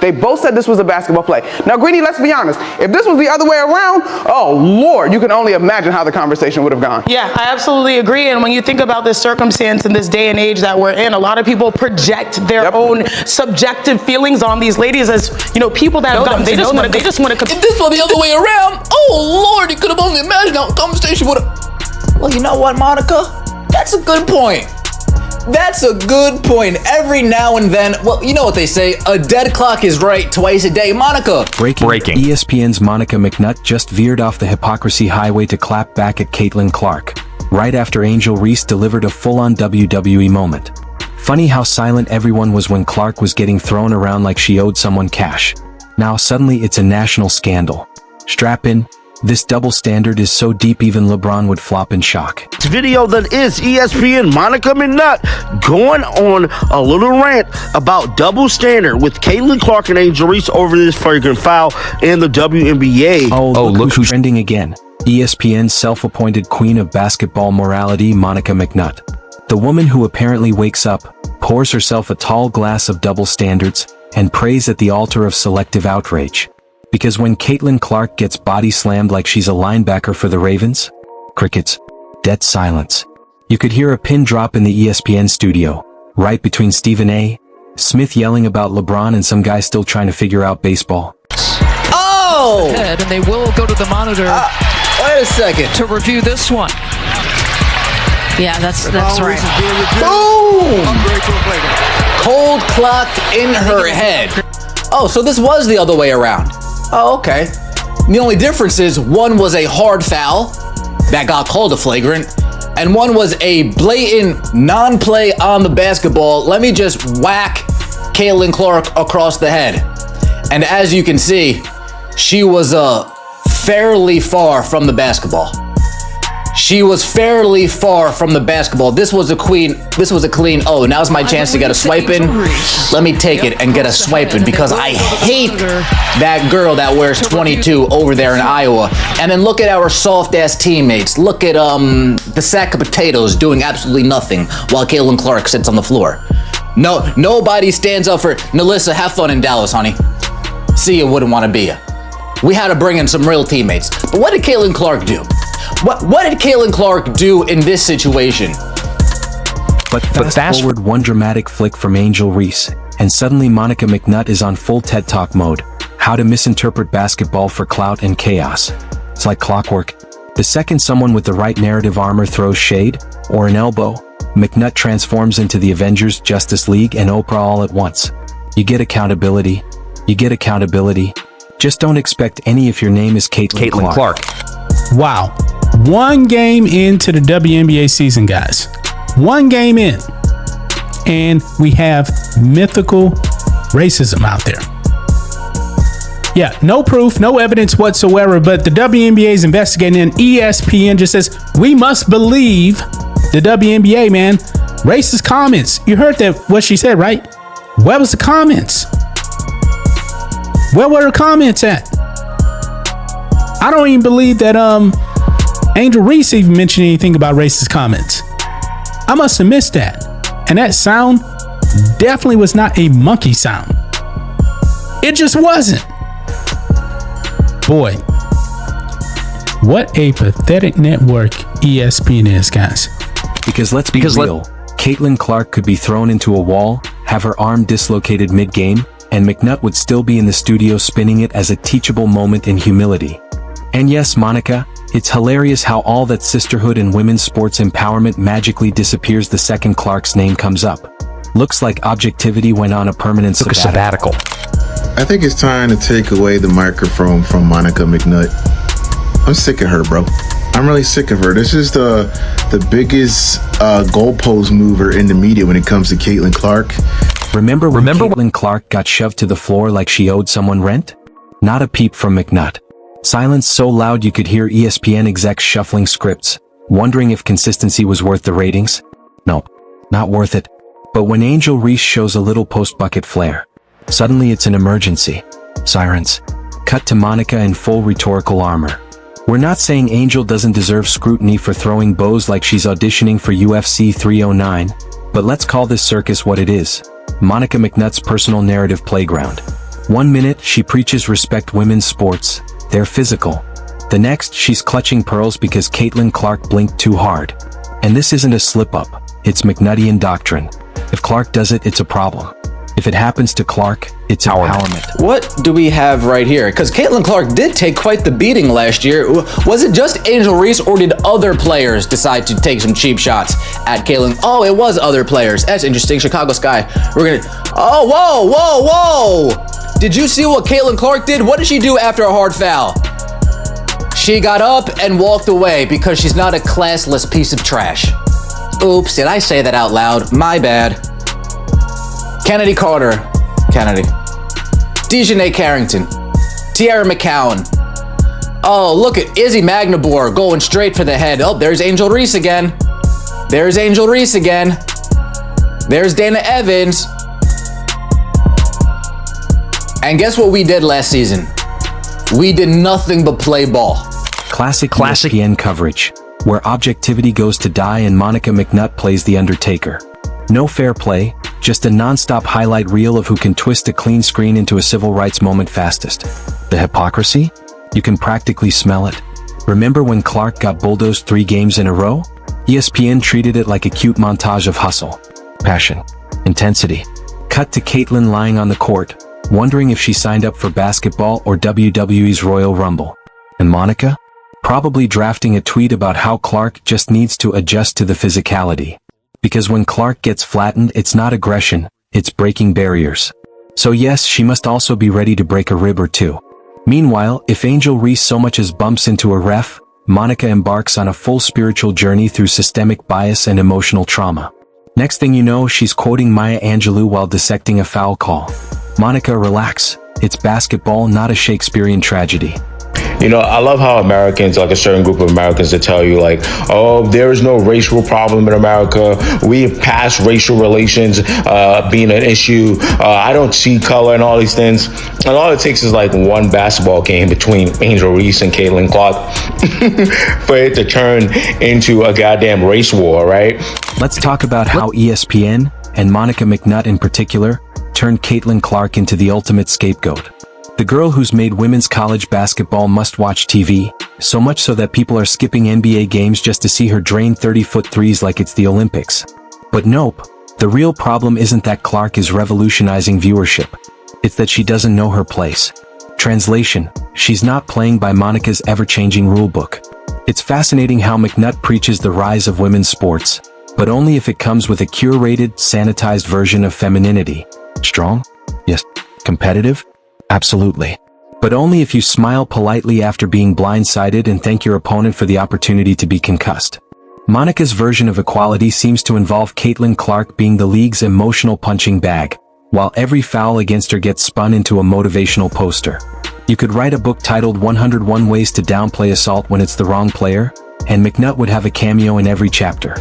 They both said this was a basketball play. Now, Greeny, let's be honest. If this was the other way around, oh, Lord, you can only imagine how the conversation would have gone. Yeah, I absolutely agree. And when you think about this circumstance in this day and age that we're in, a lot of people project their own subjective feelings on these ladies as, you know, people that have gotten. They just want to. If this were the other way around, oh Lord, you could have only imagined how the conversation would have. Well, you know what, Monica? That's a good point. That's a good point. Every now and then, well, you know what they say, a dead clock is right twice a day. Monica. Breaking. ESPN's Monica McNutt just veered off the hypocrisy highway to clap back at Caitlin Clark, right after Angel Reese delivered a full-on WWE moment. Funny how silent everyone was when Clark was getting thrown around like she owed someone cash. Now suddenly it's a national scandal. Strap in. This double standard is so deep even LeBron would flop in shock. This video that is ESPN Monica McNutt going on a little rant about double standard with Caitlin Clark and Angel Reese over this flagrant foul in the WNBA. Oh, look who's trending again. ESPN's self-appointed queen of basketball morality, Monica McNutt. The woman who apparently wakes up, pours herself a tall glass of double standards, and prays at the altar of selective outrage. Because when Caitlin Clark gets body slammed like she's a linebacker for the Ravens, crickets, dead silence. You could hear a pin drop in the ESPN studio, right between Stephen A. Smith yelling about LeBron and some guy still trying to figure out baseball. Oh! And they will go to the monitor. Wait a second. To review this one. Yeah, that's right. Boom! Cold clock in her head. Oh, so this was the other way around. Oh, okay. The only difference is one was a hard foul that got called a flagrant, and one was a blatant non-play on the basketball. Let me just whack Caitlin Clark across the head. And as you can see, she was fairly far from the basketball. She was fairly far from the basketball. This was a clean, oh, now's my chance to get a swipe in. Let me take it and get a swipe in because I hate that girl that wears 22 over there in Iowa. And then look at our soft-ass teammates. Look at the sack of potatoes doing absolutely nothing while Caitlin Clark sits on the floor. No, nobody stands up for, Nalissa, have fun in Dallas, honey. See, you wouldn't want to be you. We had to bring in some real teammates. But what did Caitlin Clark do? What did Caitlin Clark do in this situation? But fast forward one dramatic flick from Angel Reese, and suddenly Monica McNutt is on full TED Talk mode. How to misinterpret basketball for clout and chaos. It's like clockwork. The second someone with the right narrative armor throws shade, or an elbow, McNutt transforms into the Avengers, Justice League, and Oprah all at once. You get accountability. Just don't expect any if your name is Caitlin Clark. Wow. One game into the WNBA season, guys. One game in. And we have mythical racism out there. Yeah, no proof, no evidence whatsoever, but the WNBA is investigating and ESPN just says, we must believe the WNBA, man. Racist comments. You heard that, what she said, right? Where was the comments? Where were the comments at? I don't even believe that Angel Reese even mentioned anything about racist comments. I must have missed that. And that sound definitely was not a monkey sound. It just wasn't. Boy, what a pathetic network ESPN is, guys. Because let's be real, Caitlin Clark could be thrown into a wall, have her arm dislocated mid-game, and McNutt would still be in the studio spinning it as a teachable moment in humility. And yes, Monica, it's hilarious how all that sisterhood and women's sports empowerment magically disappears the second Clark's name comes up. Looks like objectivity went on a permanent sabbatical. I think it's time to take away the microphone from Monica McNutt. I'm sick of her, bro. I'm really sick of her. This is the biggest goalpost mover in the media when it comes to Caitlin Clark. Remember when Caitlin Clark got shoved to the floor like she owed someone rent? Not a peep from McNutt. Silence so loud you could hear ESPN execs shuffling scripts, wondering if consistency was worth the ratings. Nope, not worth it. But when Angel Reese shows a little post-bucket flair, suddenly it's an emergency. Sirens. Cut to Monica in full rhetorical armor. We're not saying Angel doesn't deserve scrutiny for throwing bows like she's auditioning for UFC 309, but let's call this circus what it is. Monica McNutt's personal narrative playground. 1 minute, she preaches respect women's sports, they're physical. The next, she's clutching pearls because Caitlin Clark blinked too hard. And this isn't a slip-up, it's McNuttian doctrine. If Clark does it, it's a problem. If it happens to Clark, it's empowerment. What do we have right here? Because Caitlin Clark did take quite the beating last year. Was it just Angel Reese, or did other players decide to take some cheap shots at Caitlin? Oh, it was other players. That's interesting. Chicago Sky. We're gonna... Oh, whoa, whoa, whoa! Did you see what Caitlin Clark did? What did she do after a hard foul? She got up and walked away because she's not a classless piece of trash. Oops, did I say that out loud? My bad. Kennedy Carter, Dejanay Carrington, Tiara McCowan. Oh, look at Izzy Magnabor going straight for the head. Oh, there's Angel Reese again. There's Angel Reese again. There's Dana Evans. And guess what we did last season? We did nothing but play ball. Classic ESPN coverage, where objectivity goes to die and Monica McNutt plays the Undertaker. No fair play, just a non-stop highlight reel of who can twist a clean screen into a civil rights moment fastest. The hypocrisy? You can practically smell it. Remember when Clark got bulldozed 3 games in a row? ESPN treated it like a cute montage of hustle, passion, intensity. Cut to Caitlin lying on the court, wondering if she signed up for basketball or WWE's Royal Rumble. And Monica? Probably drafting a tweet about how Clark just needs to adjust to the physicality. Because when Clark gets flattened, it's not aggression, it's breaking barriers. So yes, she must also be ready to break a rib or two. Meanwhile, if Angel Reese so much as bumps into a ref, Monica embarks on a full spiritual journey through systemic bias and emotional trauma. Next thing you know, she's quoting Maya Angelou while dissecting a foul call. Monica, relax. It's basketball, not a Shakespearean tragedy. You know, I love how Americans, like a certain group of Americans, to tell you like, oh, there is no racial problem in America. We have passed racial relations being an issue. I don't see color and all these things. And all it takes is like one basketball game between Angel Reese and Caitlin Clark for it to turn into a goddamn race war, right? Let's talk about how ESPN, and Monica McNutt in particular, turned Caitlin Clark into the ultimate scapegoat. The girl who's made women's college basketball must-watch TV, so much so that people are skipping NBA games just to see her drain 30-foot threes like it's the Olympics. But nope, the real problem isn't that Clark is revolutionizing viewership. It's that she doesn't know her place. Translation, she's not playing by Monica's ever-changing rulebook. It's fascinating how McNutt preaches the rise of women's sports, but only if it comes with a curated, sanitized version of femininity. Strong? Yes. Competitive? Absolutely. But only if you smile politely after being blindsided and thank your opponent for the opportunity to be concussed. Monica's version of equality seems to involve Caitlin Clark being the league's emotional punching bag, while every foul against her gets spun into a motivational poster. You could write a book titled 101 Ways to Downplay Assault When It's the Wrong Player, and McNutt would have a cameo in every chapter.